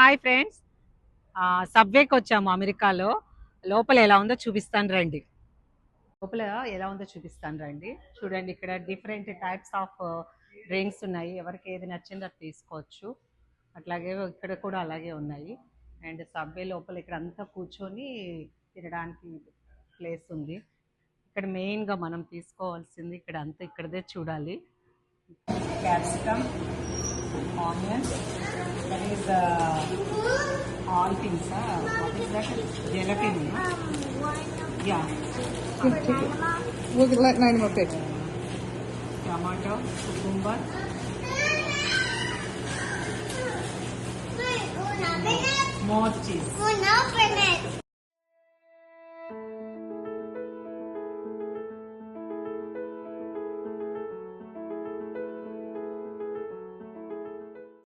Hi friends. సబ్వేకి వచ్చాము అమెరికాలో. లోపల ఎలా ఉందో చూపిస్తాను రండి. లోపల ఎలా ఉందో చూపిస్తాను రండి. చూడండి, ఇక్కడ డిఫరెంట్ టైప్స్ ఆఫ్ డ్రింక్స్ ఉన్నాయి. ఎవరికి ఏది నచ్చిందో అది తీసుకోవచ్చు. అట్లాగే ఇక్కడ కూడా అలాగే ఉన్నాయి. అండ్ సబ్వే లోపల ఇక్కడ అంతా కూర్చొని తినడానికి ప్లేస్ ఉంది. ఇక్కడ మెయిన్గా మనం తీసుకోవాల్సింది ఇక్కడ అంతా ఇక్కడదే చూడాలి. Capsicum, onions, that is all things. What is that? Gelatin. Yeah. We'll let Naima pick. Tomato, cucumber,